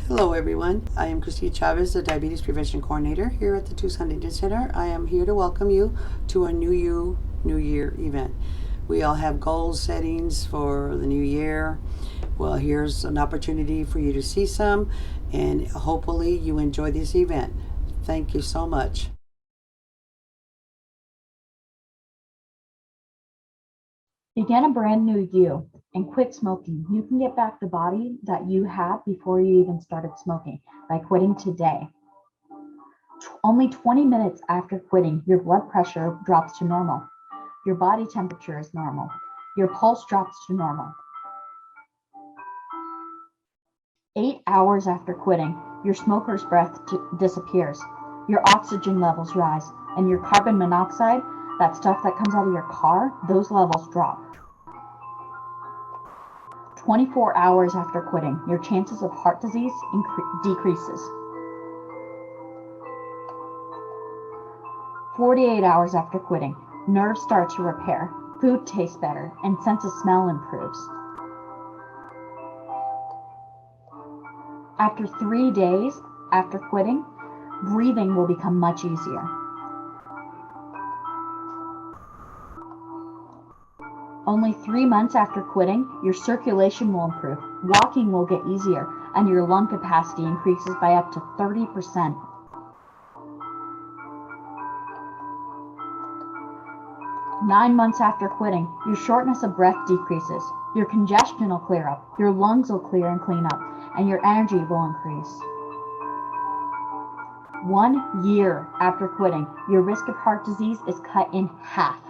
Hello everyone, I am Christine Chavez, the Diabetes Prevention Coordinator here at the Tucson Indian Center. I am here to welcome you to our New Year event. We all have goals settings for the new year. Well, here's an opportunity for you to see some, and hopefully you enjoy this event. Thank you so much. Begin a brand new you and quit smoking. You can get back the body that you had before you even started smoking by quitting today. Only 20 minutes after quitting, your blood pressure drops to normal. Your body temperature is normal. Your pulse drops to normal. 8 hours after quitting, your smoker's breath disappears. Your oxygen levels rise, and your carbon monoxide, that stuff that comes out of your car, those levels drop. 24 hours after quitting, your chances of heart disease decreases. 48 hours after quitting, nerves start to repair, food tastes better, and sense of smell improves. After 3 days after quitting, breathing will become much easier. Only 3 months after quitting, your circulation will improve, walking will get easier, and your lung capacity increases by up to 30%. Nine months after quitting, your shortness of breath decreases, your congestion will clear up, your lungs will clear and clean up, and your energy will increase. 1 year after quitting, your risk of heart disease is cut in half.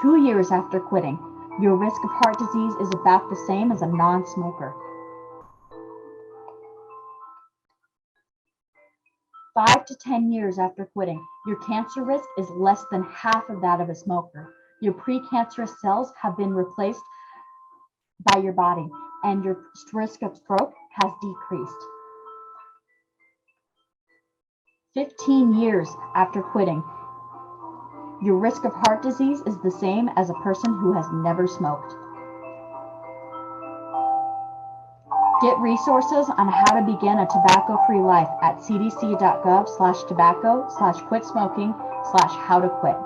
2 years after quitting, your risk of heart disease is about the same as a non-smoker. 5 to 10 years after quitting, your cancer risk is less than half of that of a smoker. Your precancerous cells have been replaced by your body, and your risk of stroke has decreased. 15 years after quitting, your risk of heart disease is the same as a person who has never smoked. Get resources on how to begin a tobacco-free life at cdc.gov/tobacco/quit-smoking/how-to-quit.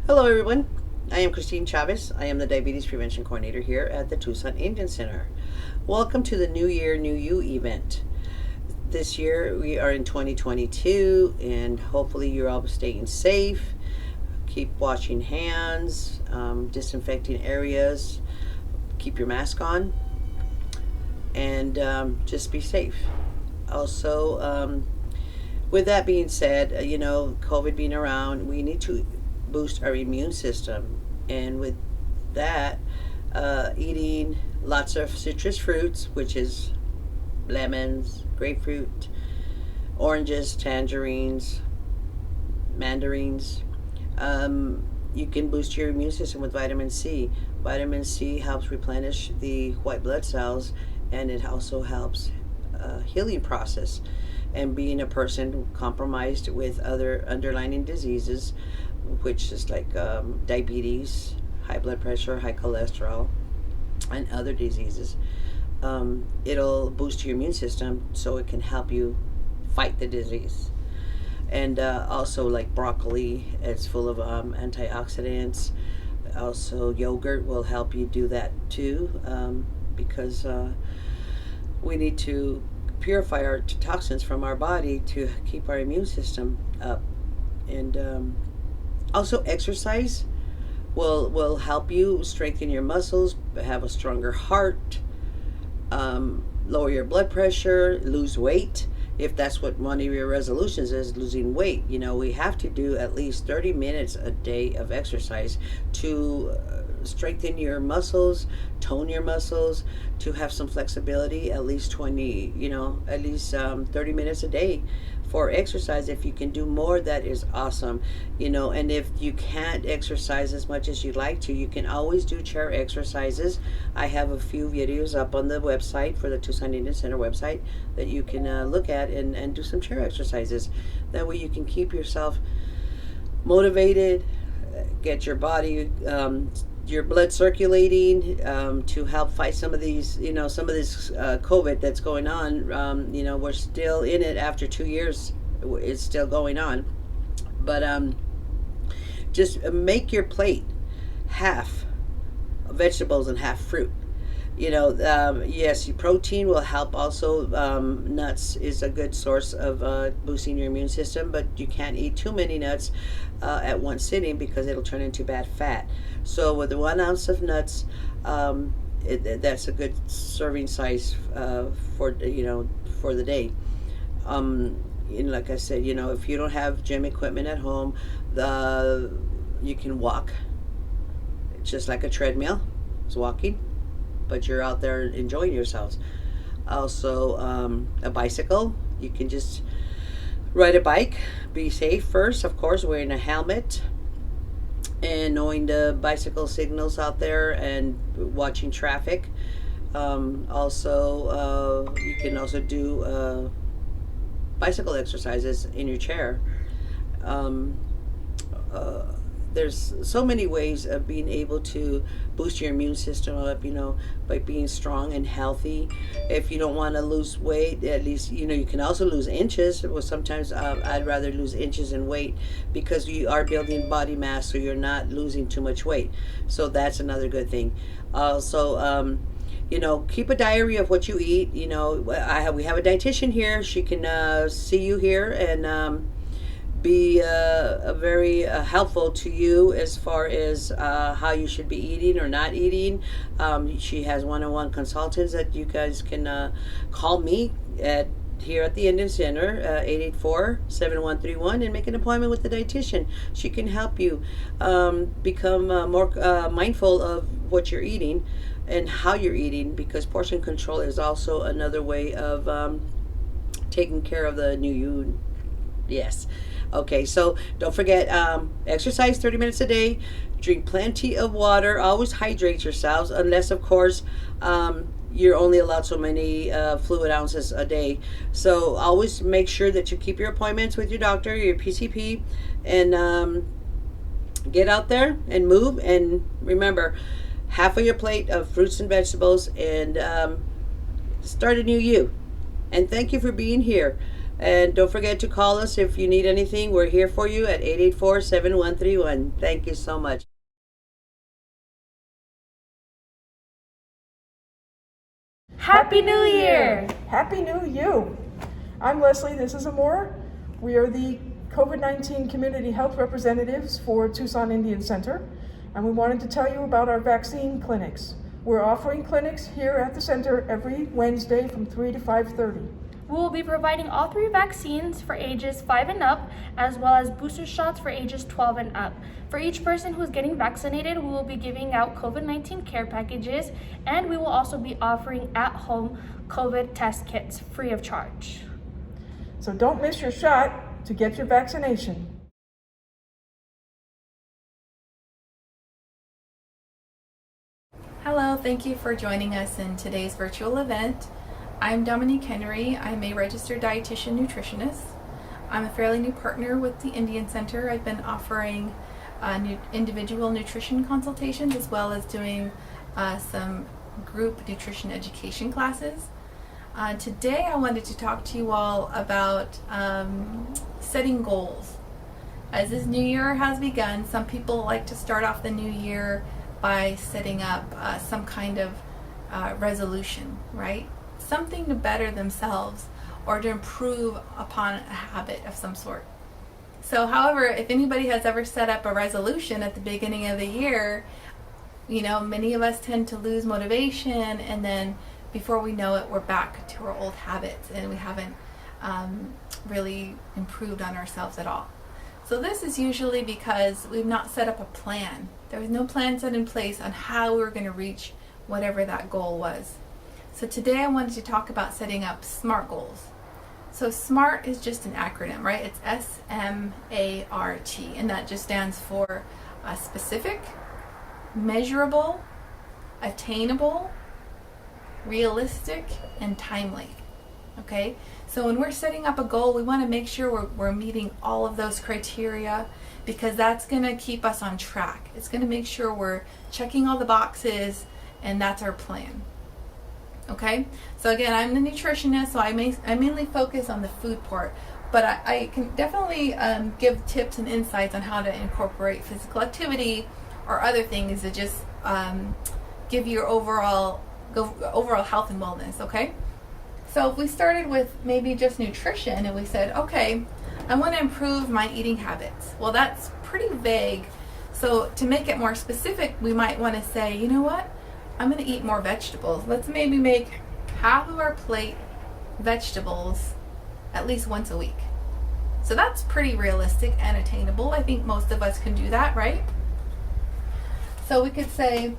Hello everyone, I am Christine Chavez. I am the Diabetes Prevention Coordinator here at the Tucson Indian Center. Welcome to the New Year, New You event. This year we are in 2022, and hopefully you're all staying safe. Keep washing hands, disinfecting areas, keep your mask on, and just be safe. Also, with that being said, COVID being around, we need to boost our immune system, and with that, eating lots of citrus fruits, which is lemons, grapefruit, oranges, tangerines, mandarins. You can boost your immune system with vitamin C. Vitamin C helps replenish the white blood cells, and it also helps healing process. And being a person compromised with other underlying diseases, which is like diabetes, high blood pressure, high cholesterol, and other diseases, it'll boost your immune system so it can help you fight the disease. And also, like broccoli, it's full of antioxidants. Also, yogurt will help you do that too, because we need to purify our toxins from our body to keep our immune system up. And also, exercise will help you strengthen your muscles, have a stronger heart, lower your blood pressure, lose weight. If that's what one of your resolutions is, losing weight, we have to do at least 30 minutes a day of exercise to strengthen your muscles, tone your muscles, to have some flexibility. At least 30 minutes a day for exercise. If you can do more, that is awesome. And if you can't exercise as much as you'd like to, you can always do chair exercises. I have a few videos up on the website for the Tucson Indian Center website that you can look at and do some chair exercises. That way you can keep yourself motivated, get your body, your blood circulating, to help fight some of these, some of this COVID that's going on. We're still in it after 2 years. It's still going on. But just make your plate half vegetables and half fruit. Yes, protein will help also. Nuts is a good source of boosting your immune system, but you can't eat too many nuts at one sitting because it'll turn into bad fat. So with 1 ounce of nuts, that's a good serving size for the day. Like I said, if you don't have gym equipment at home, you can walk, just like a treadmill. It's walking, but you're out there enjoying yourselves. Also, a bicycle. You can just ride a bike. Be safe first, of course, wearing a helmet and knowing the bicycle signals out there and watching traffic. Also, you can also do bicycle exercises in your chair. There's so many ways of being able to boost your immune system up, by being strong and healthy. If you don't want to lose weight, at least, you can also lose inches. Well, sometimes I'd rather lose inches in weight because you are building body mass, so you're not losing too much weight. So that's another good thing. Also, keep a diary of what you eat. We have a dietitian here. She can see you here and be very helpful to you as far as how you should be eating or not eating. She has one-on-one consultants that you guys can call me here at the Indian Center, 884-7131, and make an appointment with the dietitian. She can help you become more mindful of what you're eating and how you're eating, because portion control is also another way of taking care of the new you. Yes. Okay, so don't forget, exercise 30 minutes a day, drink plenty of water, always hydrate yourselves, unless, of course, you're only allowed so many fluid ounces a day. So always make sure that you keep your appointments with your doctor, your PCP, and get out there and move. And remember, half of your plate of fruits and vegetables, and start a new you. And thank you for being here. And don't forget to call us if you need anything. We're here for you at 884-7131. Thank you so much. Happy New Year! Happy New You! I'm Leslie, this is Amor. We are the COVID-19 Community Health Representatives for Tucson Indian Center, and we wanted to tell you about our vaccine clinics. We're offering clinics here at the center every Wednesday from 3 to 5:30. We will be providing all 3 vaccines for ages 5 and up, as well as booster shots for ages 12 and up. For each person who is getting vaccinated, we will be giving out COVID-19 care packages, and we will also be offering at-home COVID test kits free of charge. So don't miss your shot to get your vaccination. Hello, thank you for joining us in today's virtual event. I'm Dominique Henry. I'm a registered dietitian nutritionist. I'm a fairly new partner with the Indian Center. I've been offering individual nutrition consultations as well as doing some group nutrition education classes. Today I wanted to talk to you all about setting goals. As this new year has begun, some people like to start off the new year by setting up some kind of resolution, right? Something to better themselves or to improve upon a habit of some sort. So, however, if anybody has ever set up a resolution at the beginning of the year, many of us tend to lose motivation, and then before we know it, we're back to our old habits and we haven't really improved on ourselves at all. So this is usually because we've not set up a plan. There was no plan set in place on how we were going to reach whatever that goal was. So today I wanted to talk about setting up SMART goals. So SMART is just an acronym, right? It's SMART, and that just stands for specific, measurable, attainable, realistic, and timely. Okay, so when we're setting up a goal, we want to make sure we're meeting all of those criteria, because that's going to keep us on track. It's going to make sure we're checking all the boxes, and that's our plan. Okay, so again, I'm the nutritionist, so I mainly focus on the food part, but I can definitely give tips and insights on how to incorporate physical activity or other things to just give you your overall health and wellness. Okay, so if we started with maybe just nutrition and we said, okay, I want to improve my eating habits. Well, that's pretty vague. So to make it more specific, we might want to say, you know what? I'm going to eat more vegetables. Let's maybe make half of our plate vegetables at least once a week. So that's pretty realistic and attainable. I think most of us can do that, right? So we could say,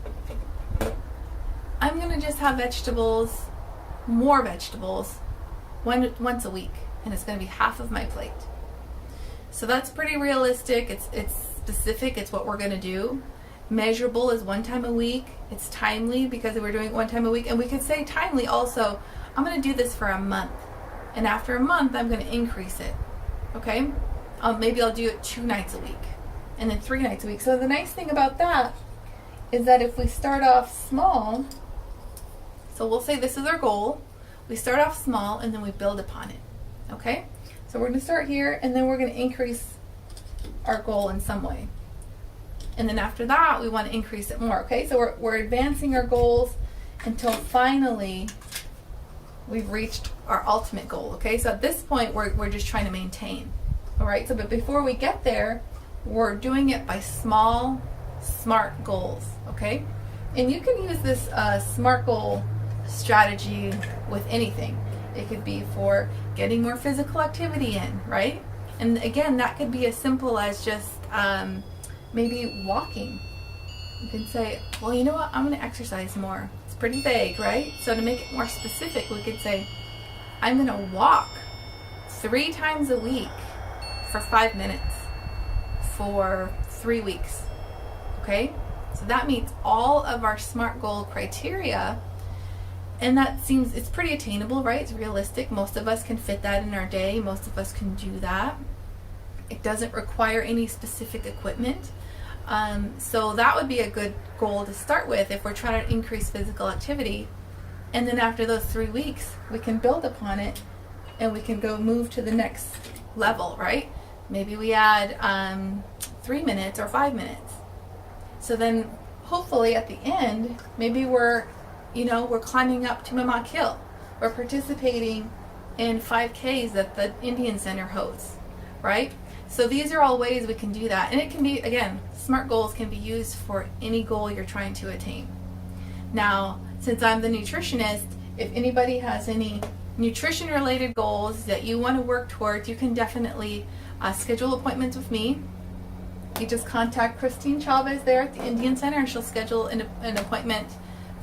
I'm going to just have vegetables, more vegetables, once a week, and it's going to be half of my plate. So that's pretty realistic. It's specific. It's what we're going to do. Measurable is 1 time a week. It's timely because we're doing it 1 time a week. And we could say timely also, I'm going to do this for a month. And after a month, I'm going to increase it. Okay? Maybe I'll do it 2 nights a week. And then 3 nights a week. So the nice thing about that is that if we start off small, so we'll say this is our goal. We start off small and then we build upon it. Okay? So we're going to start here and then we're going to increase our goal in some way. And then after that, we want to increase it more. Okay, so we're advancing our goals until finally we've reached our ultimate goal. Okay, so at this point, we're just trying to maintain. All right, so but before we get there, we're doing it by small, SMART goals. Okay, and you can use this SMART goal strategy with anything. It could be for getting more physical activity in, right? And again, that could be as simple as just maybe walking. You can say, well, you know what? I'm going to exercise more. It's pretty vague, right? So to make it more specific, we could say, I'm going to walk 3 times a week for 5 minutes for 3 weeks. Okay? So that meets all of our SMART goal criteria. And that seems, it's pretty attainable, right? It's realistic. Most of us can fit that in our day. Most of us can do that. It doesn't require any specific equipment. So that would be a good goal to start with if we're trying to increase physical activity. And then after those 3 weeks, we can build upon it and we can go move to the next level, right? Maybe we add 3 minutes or 5 minutes. So then hopefully at the end, maybe we're climbing up to Mamac Hill. We're participating in 5Ks that the Indian Center hosts, right? So these are all ways we can do that. And it can be, again, SMART goals can be used for any goal you're trying to attain. Now, since I'm the nutritionist, if anybody has any nutrition related goals that you want to work towards, you can definitely schedule appointments with me. You just contact Christine Chavez there at the Indian Center and she'll schedule an appointment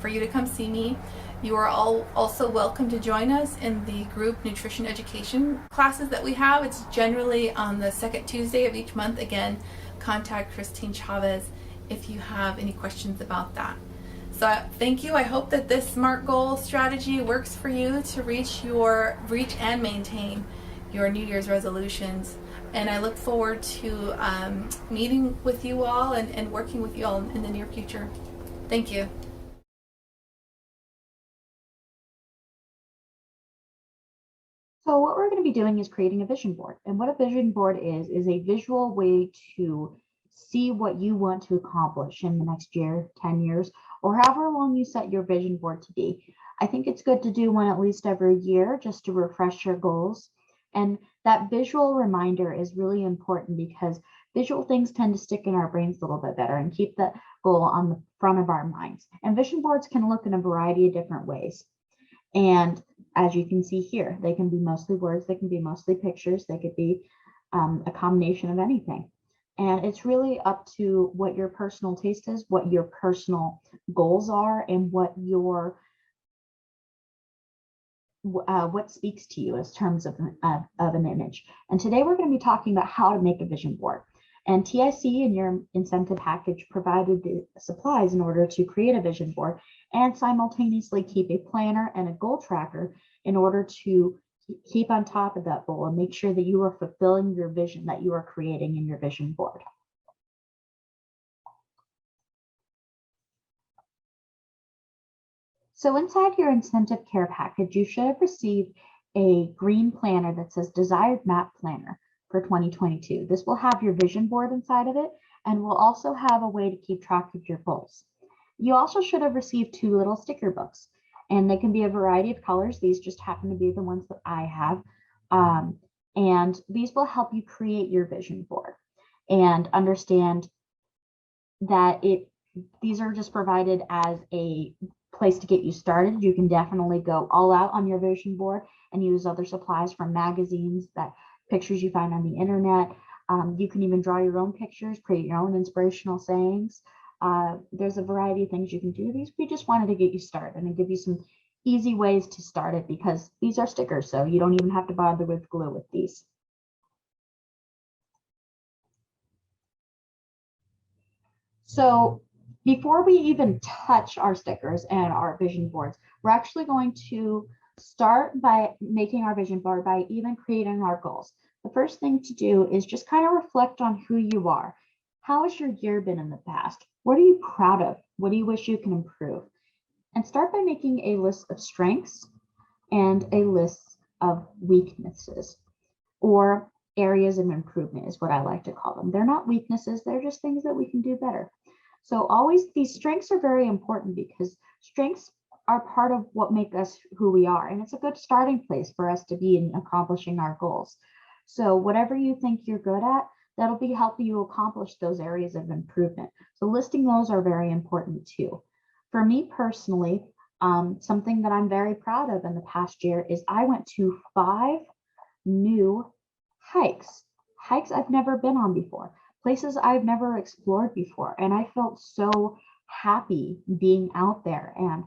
for you to come see me. You are all also welcome to join us in the group nutrition education classes that we have. It's generally on the 2nd Tuesday of each month. Again, contact Christine Chavez if you have any questions about that. So thank you. I hope that this SMART goal strategy works for you to reach and maintain your New Year's resolutions. And I look forward to meeting with you all and working with you all in the near future. Thank you. So what we're going to be doing is creating a vision board. And what a vision board is a visual way to see what you want to accomplish in the next year, 10 years, or however long you set your vision board to be. I think it's good to do one at least every year just to refresh your goals. And that visual reminder is really important because visual things tend to stick in our brains a little bit better and keep the goal on the front of our minds. And vision boards can look in a variety of different ways. And as you can see here, they can be mostly words, they can be mostly pictures, they could be a combination of anything. And it's really up to what your personal taste is, what your personal goals are, and what what speaks to you as terms of an image. And today we're going to be talking about how to make a vision board. And TIC in your incentive package provided the supplies in order to create a vision board and simultaneously keep a planner and a goal tracker in order to keep on top of that goal and make sure that you are fulfilling your vision that you are creating in your vision board. So inside your incentive care package, you should have received a green planner that says Desired Map Planner for 2022. This will have your vision board inside of it and will also have a way to keep track of your goals. You also should have received 2 little sticker books, and they can be a variety of colors. These just happen to be the ones that I have. And these will help you create your vision board and understand that these are just provided as a place to get you started. You can definitely go all out on your vision board and use other supplies from magazines, pictures you find on the internet. You can even draw your own pictures, create your own inspirational sayings. There's a variety of things you can do. We just wanted to get you started and give you some easy ways to start it because these are stickers, so you don't even have to bother with glue with these. So before we even touch our stickers and our vision boards, we're actually going to start by making our vision board by even creating our goals. The first thing to do is just kind of reflect on who you are. How has your year been in the past? What are you proud of? What do you wish you can improve? And start by making a list of strengths and a list of weaknesses, or areas of improvement is what I like to call them. They're not weaknesses, they're just things that we can do better. So always, these strengths are very important because strengths are part of what make us who we are. And it's a good starting place for us to be in accomplishing our goals. So whatever you think you're good at, that'll be helping you accomplish those areas of improvement. So listing those are very important too. For me personally, something that I'm very proud of in the past year is I went to 5 new hikes I've never been on before, places I've never explored before. And I felt so happy being out there and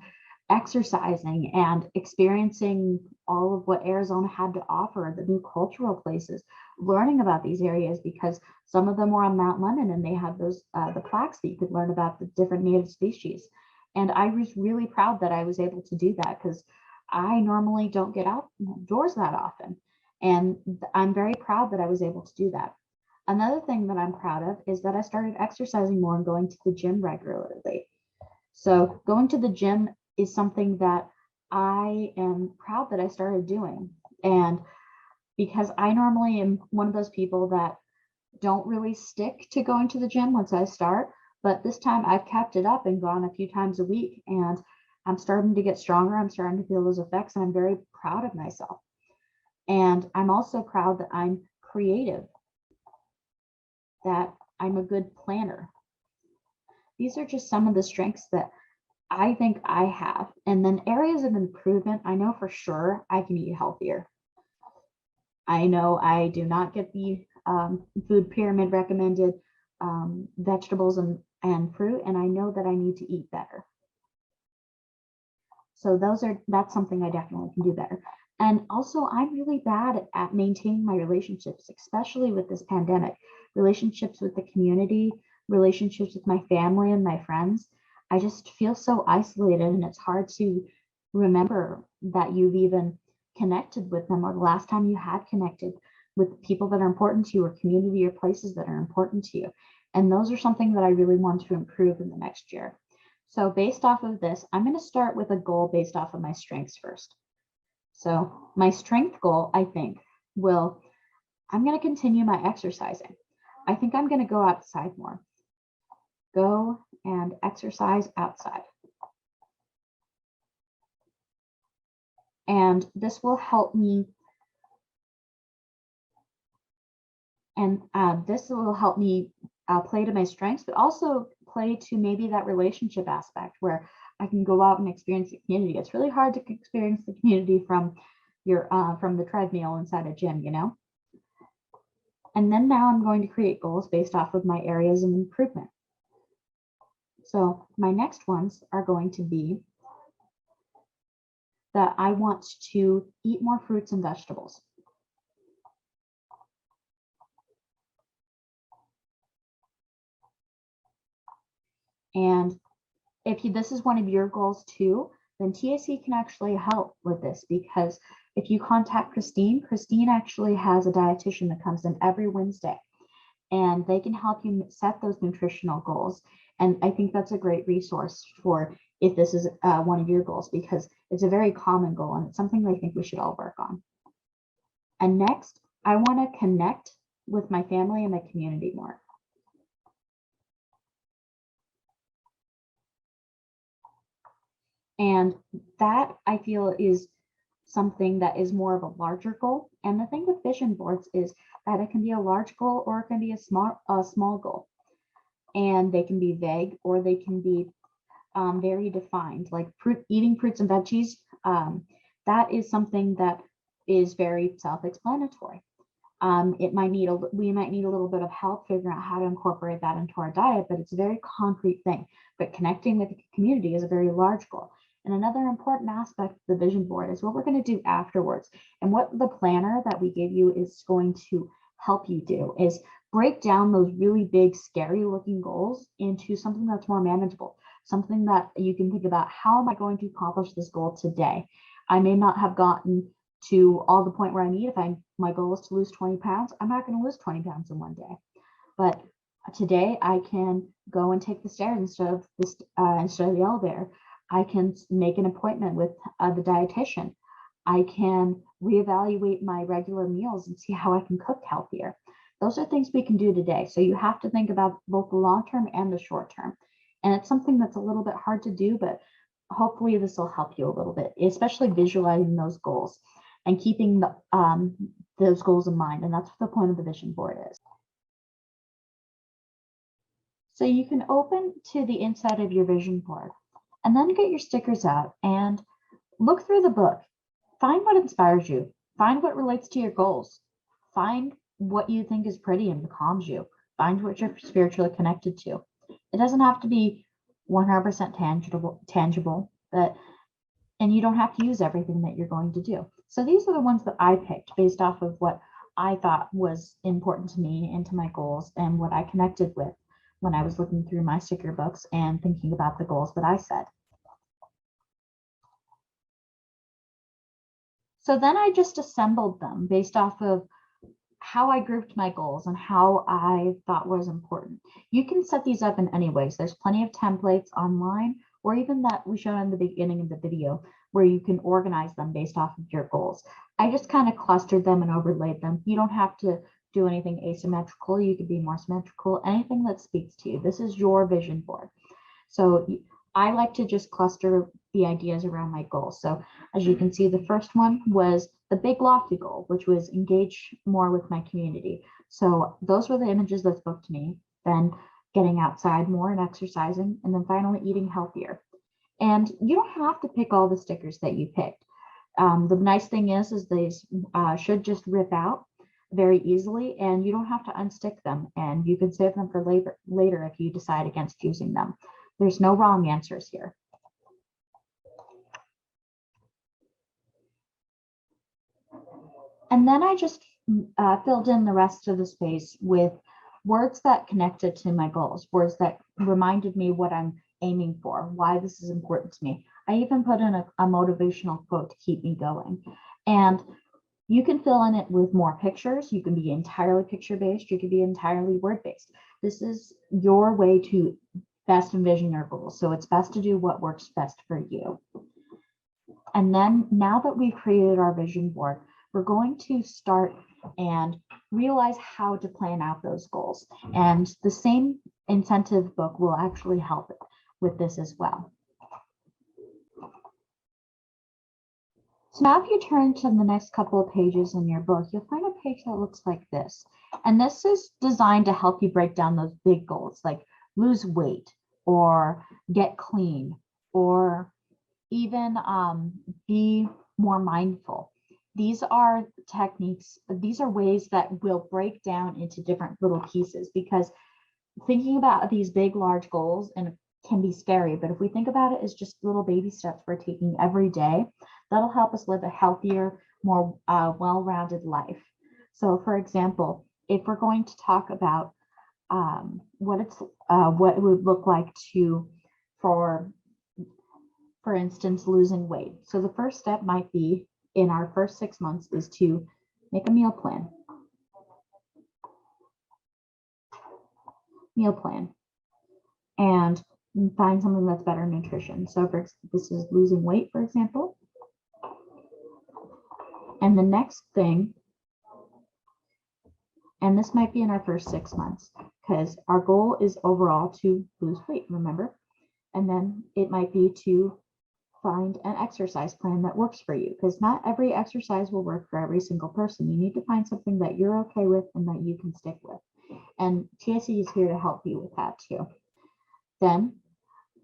exercising and experiencing all of what Arizona had to offer, the new cultural places, learning about these areas because some of them were on Mount Lemmon and they had those the plaques that you could learn about the different native species. And I was really proud that I was able to do that because I normally don't get outdoors that often. And I'm very proud that I was able to do that. Another thing that I'm proud of is that I started exercising more and going to the gym regularly. So going to the gym is something that I am proud that I started doing. And because I normally am one of those people that don't really stick to going to the gym once I start, but this time I've kept it up and gone a few times a week, and I'm starting to get stronger. I'm starting to feel those effects, and I'm very proud of myself. And I'm also proud that I'm creative, that I'm a good planner. These are just some of the strengths that I think I have. And then areas of improvement, I know for sure I can eat healthier. I know I do not get the food pyramid recommended vegetables and fruit, and I know that I need to eat better. So that's something I definitely can do better. And also, I'm really bad at maintaining my relationships, especially with this pandemic. Relationships with the community, relationships with my family and my friends. I just feel so isolated, and it's hard to remember that you've even connected with them, or the last time you had connected with people that are important to you, or community or places that are important to you. And those are something that I really want to improve in the next year. So based off of this, I'm going to start with a goal based off of my strengths first. So my strength goal, I think, I'm going to continue my exercising. I think I'm going to go outside more. Go and exercise outside. And this will help me. And this will help me play to my strengths, but also play to maybe that relationship aspect where I can go out and experience the community. It's really hard to experience the community from the treadmill inside a gym, you know? And then now I'm going to create goals based off of my areas of improvement. So my next ones are going to be that I want to eat more fruits and vegetables. And if this is one of your goals too, then TIC can actually help with this, because if you contact Christine actually has a dietitian that comes in every Wednesday, and they can help you set those nutritional goals. And I think that's a great resource for if this is one of your goals, because it's a very common goal and it's something that I think we should all work on. And next, I want to connect with my family and my community more. And that, I feel, is something that is more of a larger goal. And the thing with vision boards is that it can be a large goal or it can be a small goal. And they can be vague or they can be very defined, like eating fruits and veggies. That is something that is very self-explanatory. We might need a little bit of help figuring out how to incorporate that into our diet, but it's a very concrete thing. But connecting with the community is a very large goal. And another important aspect of the vision board is what we're going to do afterwards. And what the planner that we give you is going to help you do is break down those really big, scary looking goals into something that's more manageable, something that you can think about, how am I going to accomplish this goal today? I may not have gotten to all the point where I need. If my goal is to lose 20 pounds, I'm not going to lose 20 pounds in one day. But today I can go and take the stairs instead of the elevator. I can make an appointment with the dietitian. I can reevaluate my regular meals and see how I can cook healthier. Those are things we can do today. So you have to think about both the long term and the short term. And it's something that's a little bit hard to do, but hopefully this will help you a little bit, especially visualizing those goals and keeping those goals in mind. And that's what the point of the vision board is. So you can open to the inside of your vision board and then get your stickers out and look through the book. Find what inspires you. Find what relates to your goals. Find what you think is pretty and calms you. Find what you're spiritually connected to. It doesn't have to be 100% tangible, and you don't have to use everything that you're going to do. So these are the ones that I picked based off of what I thought was important to me and to my goals and what I connected with when I was looking through my sticker books and thinking about the goals that I set. So then I just assembled them based off of how I grouped my goals and how I thought was important. You can set these up in any ways. There's plenty of templates online, or even that we showed in the beginning of the video, where you can organize them based off of your goals. I just kind of clustered them and overlaid them. You don't have to do anything asymmetrical. You could be more symmetrical, anything that speaks to you. This is your vision board. So I like to just cluster the ideas around my goals. So as you can see, the first one was the big lofty goal, which was engage more with my community. So those were the images that spoke to me. Then getting outside more and exercising, and then finally eating healthier. And you don't have to pick all the stickers that you picked. The nice thing is these should just rip out very easily, and you don't have to unstick them, and you can save them for later if you decide against using them. There's no wrong answers here. And then I just filled in the rest of the space with words that connected to my goals, words that reminded me what I'm aiming for, why this is important to me. I even put in a motivational quote to keep me going. And you can fill in it with more pictures. You can be entirely picture-based. You can be entirely word-based. This is your way to best envision your goals. So it's best to do what works best for you. And then now that we've created our vision board, we're going to start and realize how to plan out those goals. And the same incentive book will actually help with this as well. So now if you turn to the next couple of pages in your book, you'll find a page that looks like this. And this is designed to help you break down those big goals, like lose weight or get clean, or even be more mindful. These are techniques, these are ways that will break down into different little pieces, because thinking about these big, large goals and can be scary, but if we think about it as just little baby steps we're taking every day, that'll help us live a healthier, more well-rounded life. So for example, if we're going to talk about what it would look like for instance, losing weight. So the first step might be in our first 6 months is to make a meal plan. And find something that's better nutrition. So this is losing weight, for example. And the next thing, and this might be in our first 6 months, because our goal is overall to lose weight, remember? And then it might be to find an exercise plan that works for you, because not every exercise will work for every single person. You need to find something that you're okay with and that you can stick with. And TIC is here to help you with that too. Then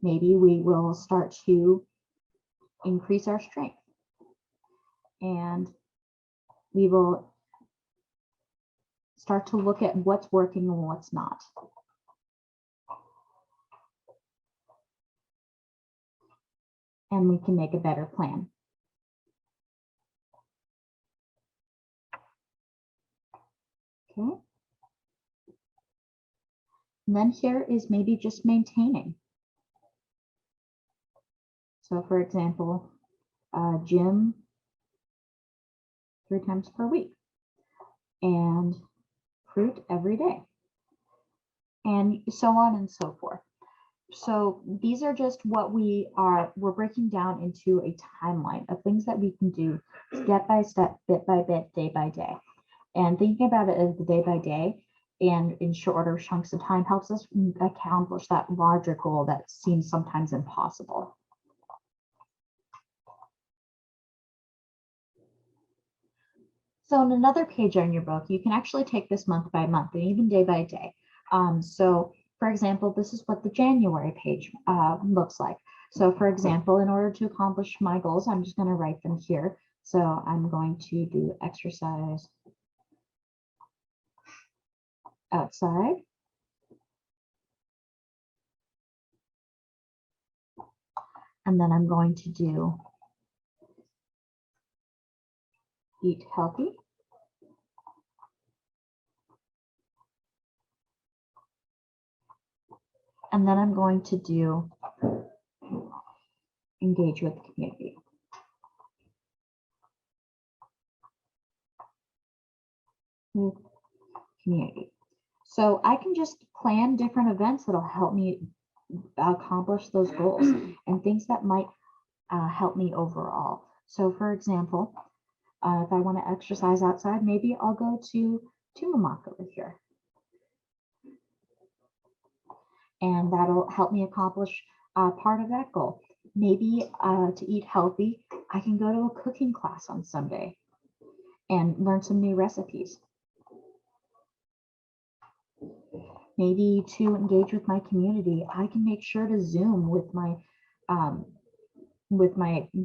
maybe we will start to increase our strength, and we will start to look at what's working and what's not. And we can make a better plan. Okay. And then here is maybe just maintaining. So for example, gym 3 times per week and fruit every day, and so on and so forth. So these are just what we're breaking down into a timeline of things that we can do step by step, bit by bit, day by day. And thinking about it as the day by day and in shorter chunks of time helps us accomplish that larger goal that seems sometimes impossible. So on another page on your book, you can actually take this month by month and even day by day. So for example, this is what the January page looks like. So for example, in order to accomplish my goals, I'm just going to write them here. So I'm going to do exercise outside. And then I'm going to do eat healthy. And then I'm going to do engage with the community. So I can just plan different events that'll help me accomplish those goals and things that might help me overall. So for example, if I want to exercise outside, maybe I'll go to Tumamoc over here. And that'll help me accomplish part of that goal. Maybe to eat healthy, I can go to a cooking class on Sunday and learn some new recipes. Maybe to engage with my community, I can make sure to Zoom with my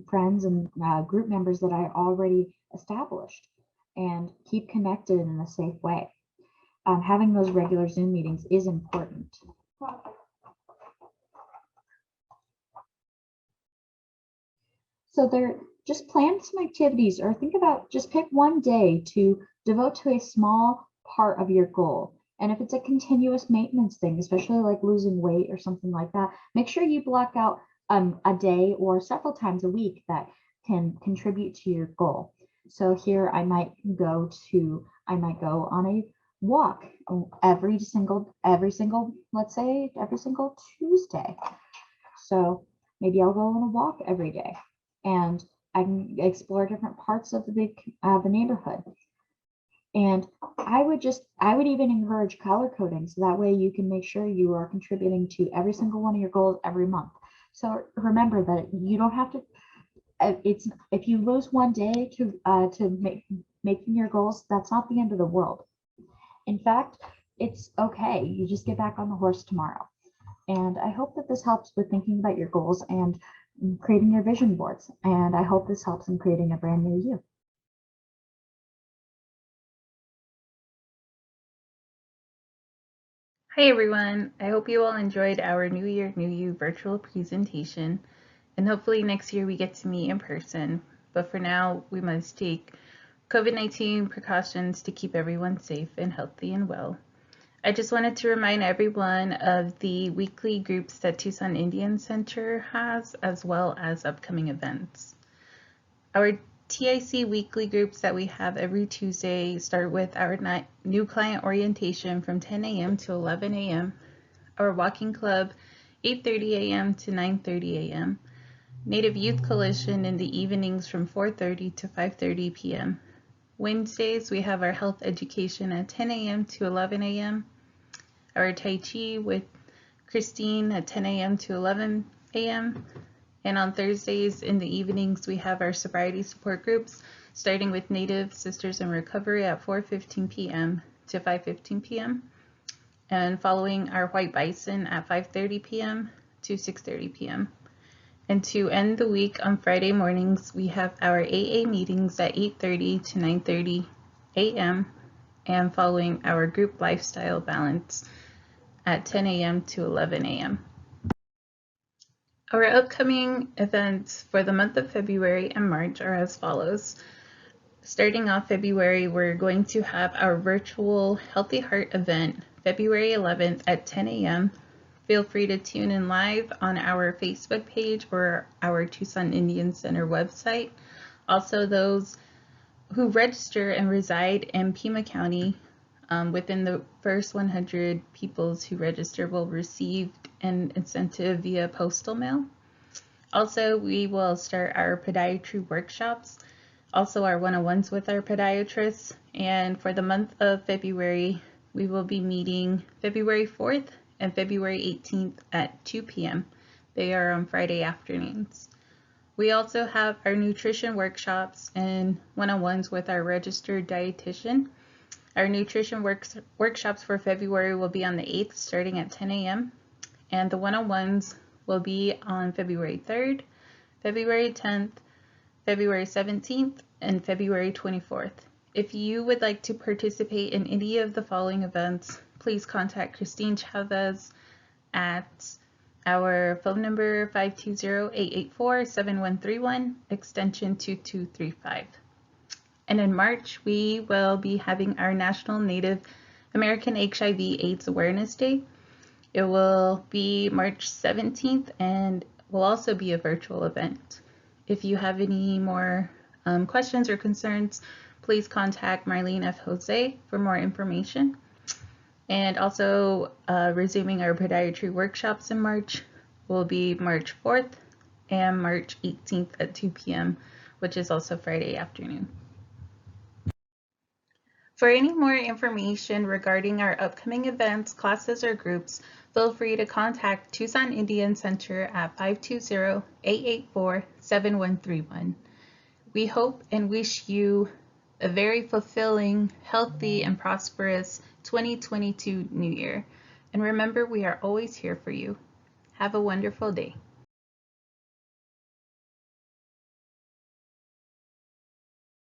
friends and group members that I already established and keep connected in a safe way. Having those regular Zoom meetings is important. So just plan some activities, or think about just pick one day to devote to a small part of your goal. And if it's a continuous maintenance thing, especially like losing weight or something like that, make sure you block out a day or several times a week that can contribute to your goal. So here I might go on a walk every single Tuesday. So maybe I'll go on a walk every day, and I can explore different parts of the neighborhood. And I would even encourage color coding, so that way you can make sure you are contributing to every single one of your goals every month. So remember that you don't have to. If you lose one day to making your goals, that's not the end of the world. In fact, it's okay. You just get back on the horse tomorrow. And I hope that this helps with thinking about your goals and creating your vision boards. And I hope this helps in creating a brand new you. Hi everyone, I hope you all enjoyed our New Year, New You virtual presentation, and hopefully next year we get to meet in person. But for now, we must take COVID-19 precautions to keep everyone safe and healthy and well. I just wanted to remind everyone of the weekly groups that Tucson Indian Center has, as well as upcoming events. Our TIC weekly groups that we have every Tuesday start with our new client orientation from 10 a.m. to 11 a.m., our walking club 8:30 a.m. to 9:30 a.m., Native Youth Coalition in the evenings from 4:30 to 5:30 p.m. Wednesdays, we have our health education at 10 a.m. to 11 a.m., our Tai Chi with Christine at 10 a.m. to 11 a.m., and on Thursdays in the evenings, we have our sobriety support groups, starting with Native Sisters in Recovery at 4:15 p.m. to 5:15 p.m., and following our White Bison at 5:30 p.m. to 6:30 p.m. And to end the week on Friday mornings, we have our AA meetings at 8:30 to 9:30 a.m. and following our group lifestyle balance at 10 a.m. to 11 a.m. Our upcoming events for the month of February and March are as follows. Starting off February, we're going to have our virtual Healthy Heart event February 11th at 10 a.m. Feel free to tune in live on our Facebook page or our Tucson Indian Center website. Also, those who register and reside in Pima County within the first 100 peoples who register will receive an incentive via postal mail. Also, we will start our podiatry workshops, also our one-on-ones with our podiatrists. And for the month of February, we will be meeting February 4th and February 18th at 2 p.m. They are on Friday afternoons. We also have our nutrition workshops and one-on-ones with our registered dietitian. Our nutrition workshops for February will be on the 8th starting at 10 a.m. and the one-on-ones will be on February 3rd, February 10th, February 17th, and February 24th. If you would like to participate in any of the following events, please contact Christine Chavez at our phone number 520-884-7131, extension 2235. And in March, we will be having our National Native American HIV/AIDS Awareness Day. It will be March 17th and will also be a virtual event. If you have any more questions or concerns, please contact Marlene F. Jose for more information. And also resuming our podiatry workshops in March will be March 4th and March 18th at 2 p.m., which is also Friday afternoon. For any more information regarding our upcoming events, classes, or groups, feel free to contact Tucson Indian Center at 520-884-7131. We hope and wish you a very fulfilling, healthy, and prosperous 2022 New Year. And remember, we are always here for you. Have a wonderful day.